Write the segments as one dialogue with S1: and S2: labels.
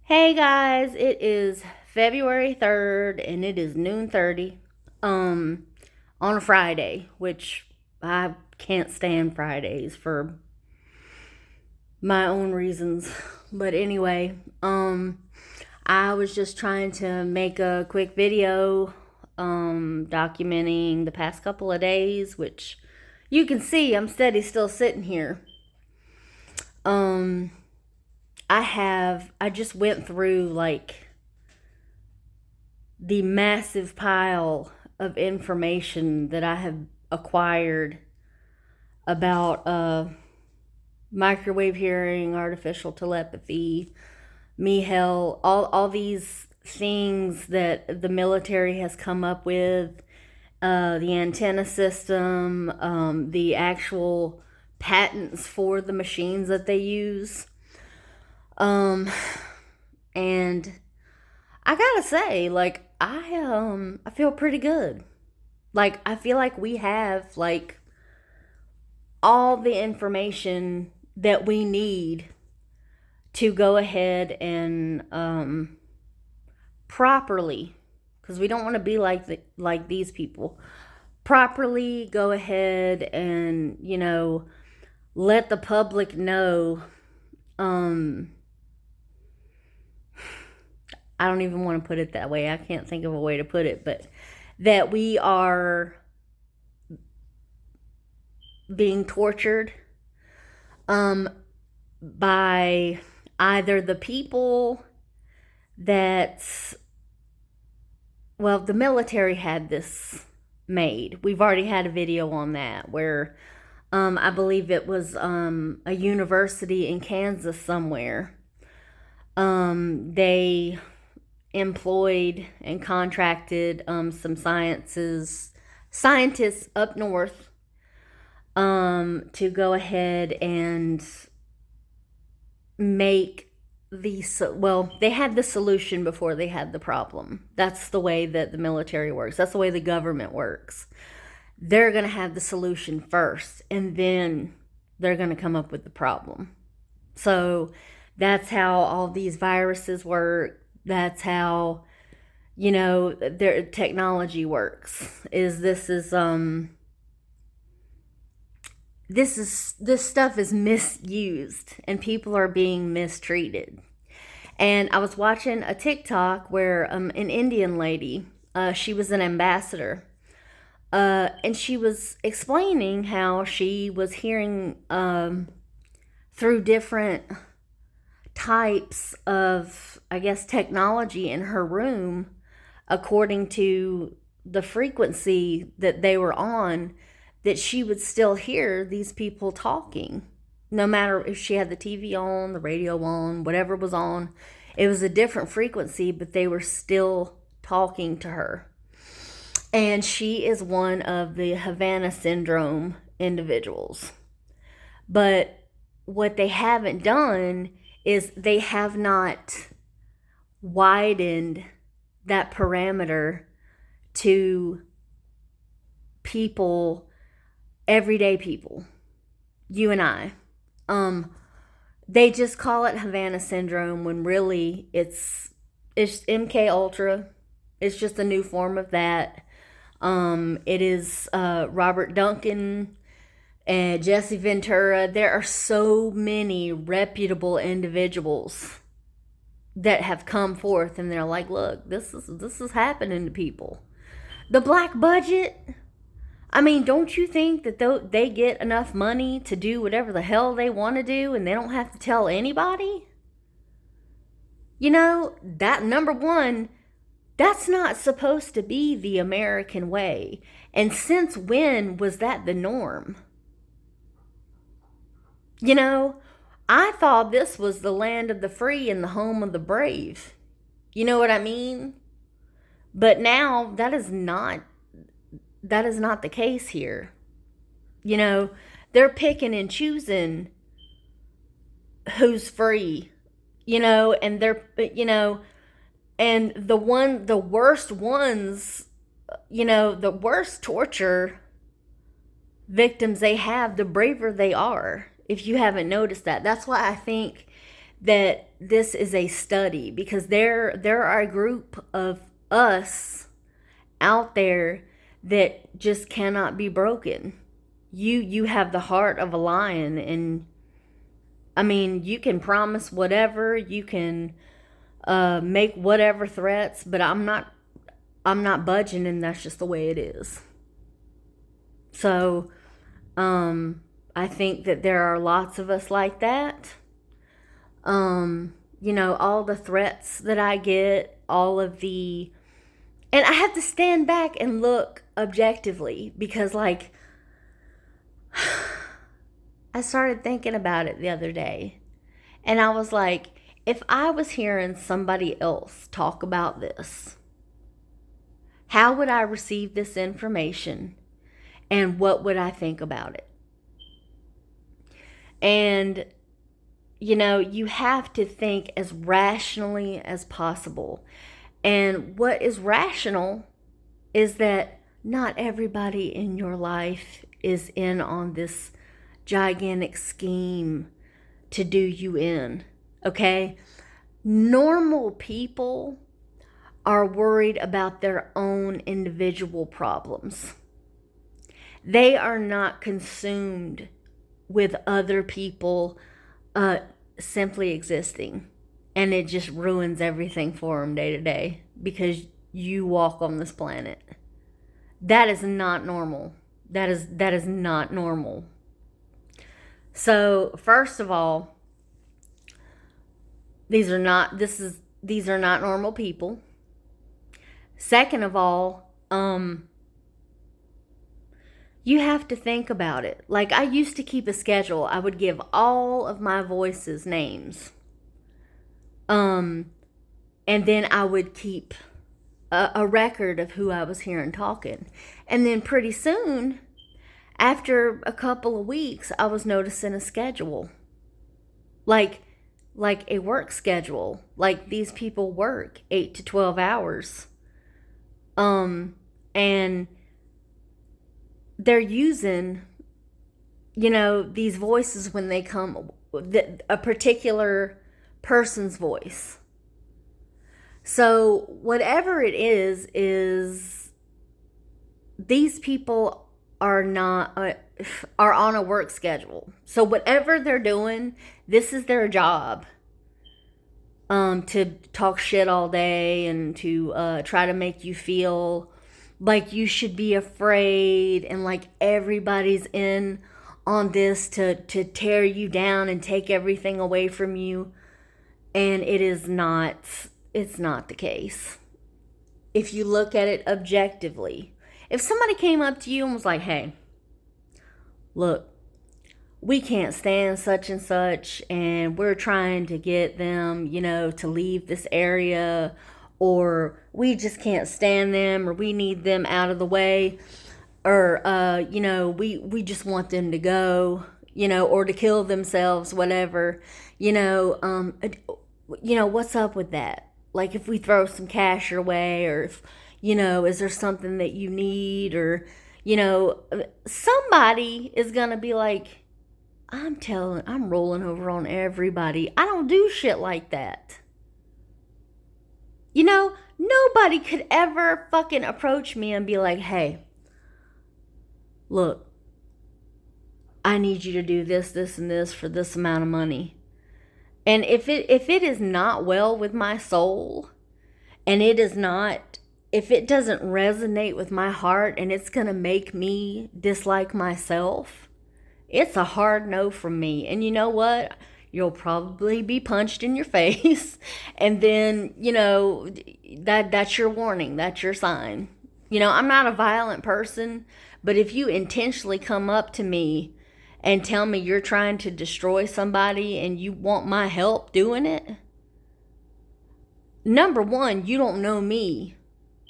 S1: Hey guys, it is February 3rd and it is noon 30 on a Friday, which I can't stand Fridays for my own reasons. But anyway, I was just trying to make a quick video documenting the past couple of days, which you can see I'm steady still sitting here. Um I just went through like the massive pile of information that I have acquired about microwave hearing, artificial telepathy, me hell, all these things that the military has come up with, the antenna system, the actual patents for the machines that they use. And I gotta say, like, I feel pretty good. Like, I feel like we have like all the information that we need to go ahead and properly, because we don't want to be like these people. Properly go ahead and let the public know. I don't even want to put it that way. I can't think of a way to put it, but that we are being tortured by either the people that, well, the military had this made. We've already had a video on that where I believe it was a university in Kansas somewhere. They employed and contracted some scientists up north to go ahead and make they had the solution before they had the problem. That's the way that the military works. That's the way the government works. They're going to have the solution first, and then they're going to come up with the problem. So that's how all these viruses work. That's how their technology works. This stuff is misused and people are being mistreated. And I was watching a TikTok where an Indian lady, she was an ambassador, and she was explaining how she was hearing through different types of, I guess, technology in her room, according to the frequency that they were on, that she would still hear these people talking. No matter if she had the TV on, the radio on, whatever was on, it was a different frequency, but they were still talking to her. And she is one of the Havana Syndrome individuals. But what they haven't done is they have not widened that parameter to people, everyday people, you and I. They just call it Havana Syndrome when really it's MK Ultra. It's just a new form of that. It is Robert Duncan and Jesse Ventura. There are so many reputable individuals that have come forth and they're like, look, this is happening to people. The black budget, I mean, don't you think that they get enough money to do whatever the hell they want to do and they don't have to tell anybody? That, number one, that's not supposed to be the American way. And since when was that the norm? I thought this was the land of the free and the home of the brave. You know what I mean? But now that is not the case here. They're picking and choosing who's free, and and the worst ones, the worst torture victims they have, the braver they are. If you haven't noticed that, that's why I think that this is a study, because there are a group of us out there that just cannot be broken. You have the heart of a lion, and I mean, you can promise whatever, you can make whatever threats, but I'm not budging, and that's just the way it is. So, I think that there are lots of us like that. All the threats that I get, and I have to stand back and look objectively, because, like, I started thinking about it the other day, and I was like, if I was hearing somebody else talk about this, how would I receive this information, and what would I think about it? And, you have to think as rationally as possible. And what is rational is that not everybody in your life is in on this gigantic scheme to do you in, okay? Normal people are worried about their own individual problems. They are not consumed with other people simply existing. And it just ruins everything for them day to day, because you walk on this planet. That is not normal. That is not normal. So, first of all, these are not normal people. Second of all, you have to think about it. Like, I used to keep a schedule. I would give all of my voices names. And then I would keep a record of who I was hearing talking. And then pretty soon, after a couple of weeks, I was noticing a schedule. Like a work schedule. Like, these people work 8 to 12 hours. And they're using, these voices when they come, a particular person's voice. So whatever it is these people are on a work schedule. So whatever they're doing, this is their job. To talk shit all day, and to try to make you feel like you should be afraid, and like everybody's in on this to tear you down and take everything away from you. And it's not the case. If you look at it objectively, if somebody came up to you and was like, hey, look, we can't stand such and such, and we're trying to get them, to leave this area, or we just can't stand them, or we need them out of the way, or, we just want them to go, or to kill themselves, whatever, what's up with that? Like, if we throw some cash your way, or if, is there something that you need, or, somebody is going to be like, I'm rolling over on everybody. I don't do shit like that. Nobody could ever fucking approach me and be like, hey, look, I need you to do this, this, and this for this amount of money. And if it is not well with my soul, and if it doesn't resonate with my heart, and it's going to make me dislike myself, it's a hard no from me. And you know what? You'll probably be punched in your face. And then, that's your warning. That's your sign. I'm not a violent person, but if you intentionally come up to me and tell me you're trying to destroy somebody and you want my help doing it, number one, you don't know me.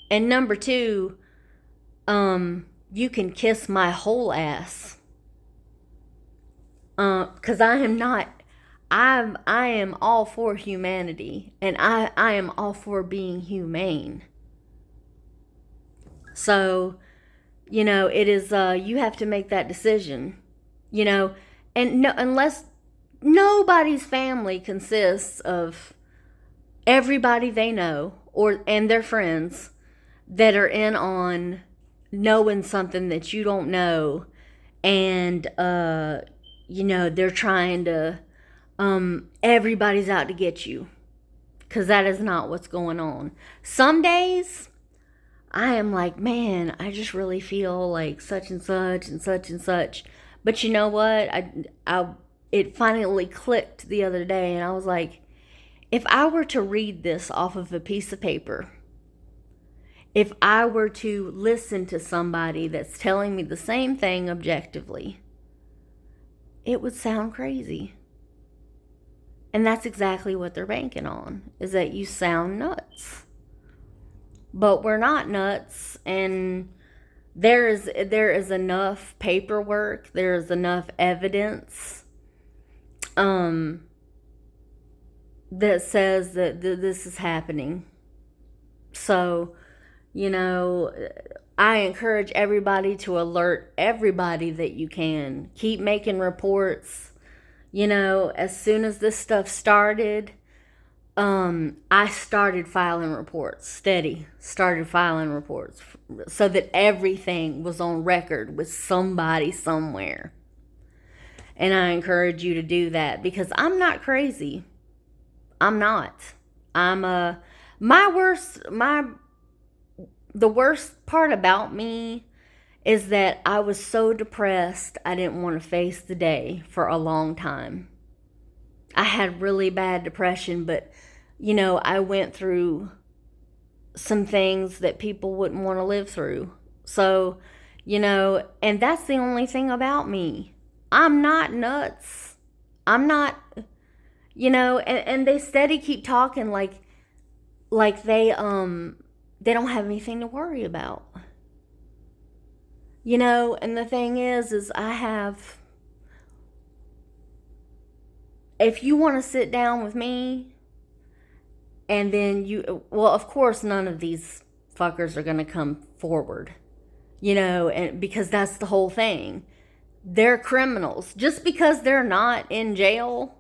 S1: And number two, you can kiss my whole ass. Because I am all for humanity, and I am all for being humane. So, it is, you have to make that decision, and no, unless nobody's family consists of everybody they know and their friends that are in on knowing something that you don't know, and they're trying to everybody's out to get you, because that is not what's going on. Some days I am like, man, I just really feel like such and such and such and such. But you know what? It finally clicked the other day, and I was like, if I were to read this off of a piece of paper, if I were to listen to somebody that's telling me the same thing objectively, it would sound crazy. And that's exactly what they're banking on, is that you sound nuts. But we're not nuts, and there is enough paperwork, there is enough evidence that says that this is happening. So, I encourage everybody to alert everybody that you can. Keep making reports. As soon as this stuff started, I started filing reports, started filing reports so that everything was on record with somebody somewhere. And I encourage you to do that, because I'm not crazy. I'm not. The worst part about me is that I was so depressed I didn't want to face the day for a long time. I had really bad depression, but I went through some things that people wouldn't want to live through. So, and that's the only thing about me. I'm not nuts. I'm not, and they steady keep talking like they don't have anything to worry about. And the thing is if you want to sit down with me, and then of course none of these fuckers are going to come forward, and because that's the whole thing. They're criminals. Just because they're not in jail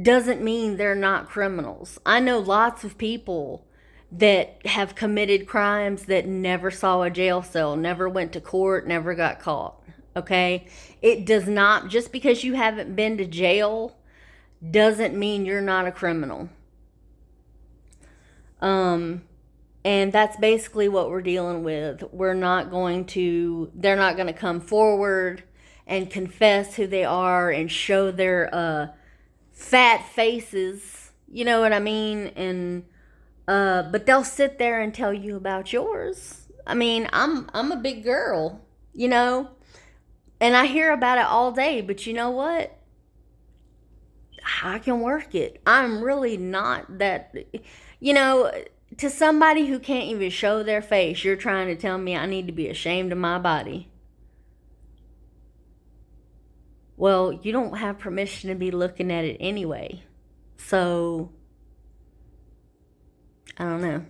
S1: doesn't mean they're not criminals. I know lots of people that have committed crimes that never saw a jail cell, never went to court, never got caught. Okay? It does not, just because you haven't been to jail doesn't mean you're not a criminal. And that's basically what we're dealing with. They're not going to come forward and confess who they are and show their fat faces, you know what I mean? And but they'll sit there and tell you about yours. I mean, I'm a big girl, and I hear about it all day, but you know what? I can work it. I'm really not that, to somebody who can't even show their face, you're trying to tell me I need to be ashamed of my body. Well, you don't have permission to be looking at it anyway. So, I don't know.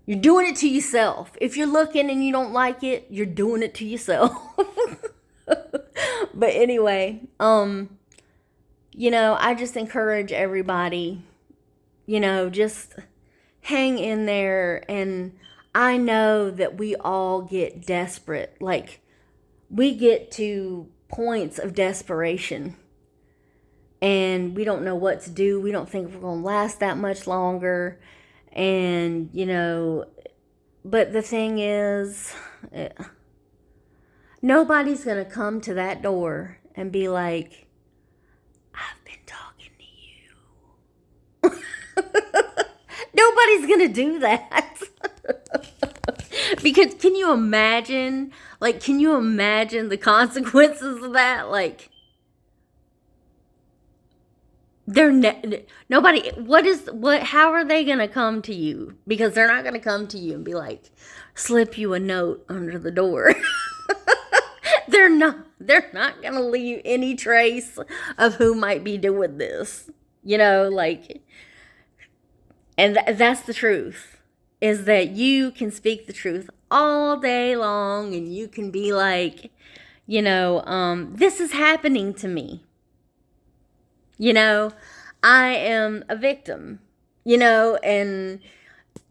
S1: You're doing it to yourself. If you're looking and you don't like it, you're doing it to yourself. But anyway, I just encourage everybody, just hang in there. And I know that we all get desperate. Like, we get to points of desperation and we don't know what to do. We don't think we're going to last that much longer. And, but the thing is, nobody's going to come to that door and be like, I've been talking to you. Nobody's going to do that. Because can you imagine the consequences of that? Like, nobody, how are they going to come to you? Because they're not going to come to you and be like, slip you a note under the door. They're not going to leave any trace of who might be doing this, and that's the truth, is that you can speak the truth all day long, and you can be like, this is happening to me. You know, I am a victim, and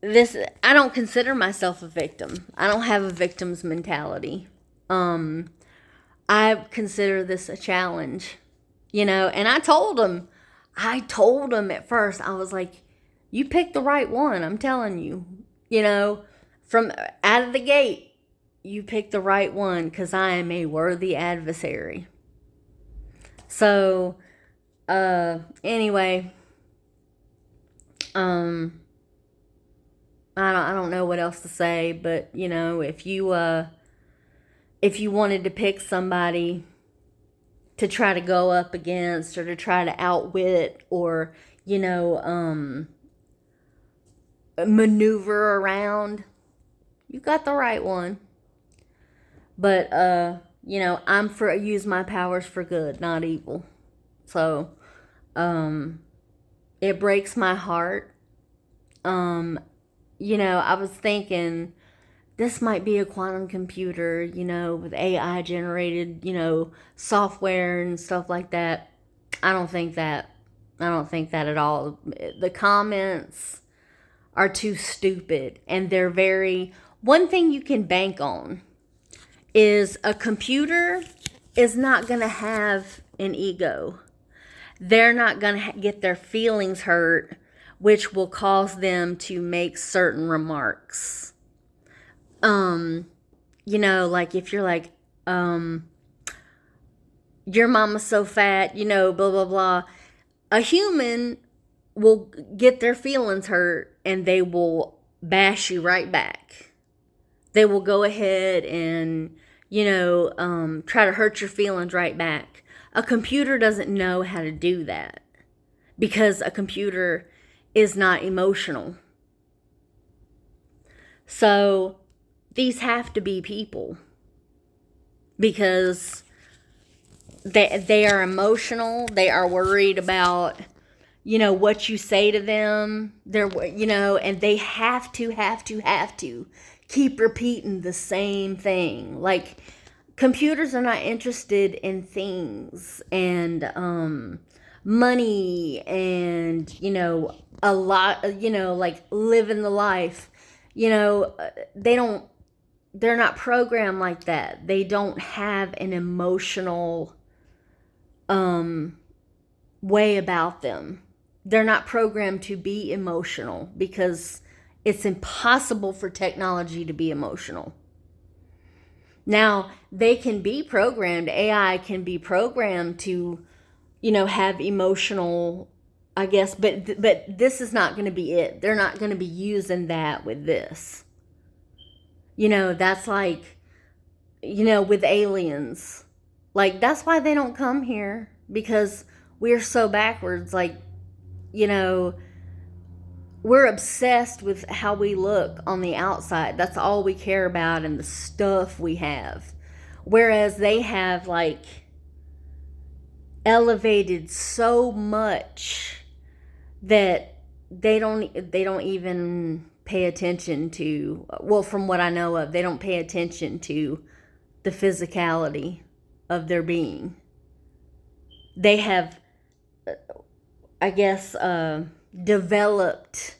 S1: this, I don't consider myself a victim. I don't have a victim's mentality. Um, I consider this a challenge, and I told him at first, I was like, you picked the right one. I'm telling you, from out of the gate, you picked the right one because I am a worthy adversary. So, anyway, um, I don't know what else to say, but if you wanted to pick somebody to try to go up against or to try to outwit or maneuver around, you got the right one. But I'm for use my powers for good, not evil. So it breaks my heart. I was thinking this might be a quantum computer, with AI generated, software and stuff like that. I don't think that. I don't think that at all. The comments are too stupid, and they're very. One thing you can bank on is a computer is not going to have an ego. They're not going to get their feelings hurt, which will cause them to make certain remarks. Like if you're like, your mama's so fat, blah, blah, blah. A human will get their feelings hurt and they will bash you right back. They will go ahead and, try to hurt your feelings right back. A computer doesn't know how to do that because a computer is not emotional. So these have to be people because they are emotional. They are worried about, what you say to them. They're, and they have to keep repeating the same thing. Like, computers are not interested in things and money and, a lot, like living the life. They're not programmed like that. They don't have an emotional way about them. They're not programmed to be emotional because it's impossible for technology to be emotional. Now, they can be programmed, AI can be programmed to, have emotional, I guess, but this is not going to be it. They're not going to be using that with this. That's like, with aliens. Like, that's why they don't come here, because we're so backwards. Like, we're obsessed with how we look on the outside. That's all we care about and the stuff we have. Whereas they have, like, elevated so much that they don't even pay attention to, well, from what I know of, they don't pay attention to the physicality of their being. They have, I guess, developed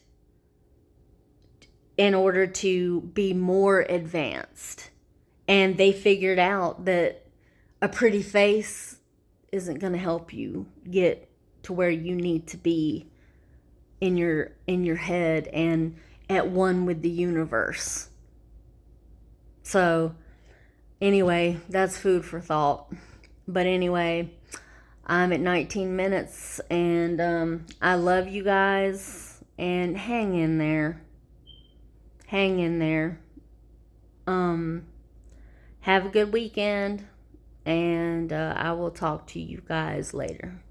S1: in order to be more advanced. And they figured out that a pretty face isn't going to help you get to where you need to be in your head and at one with the universe. So anyway, that's food for thought. But anyway, I'm at 19 minutes and I love you guys, and hang in there. Hang in there. Have a good weekend, and I will talk to you guys later.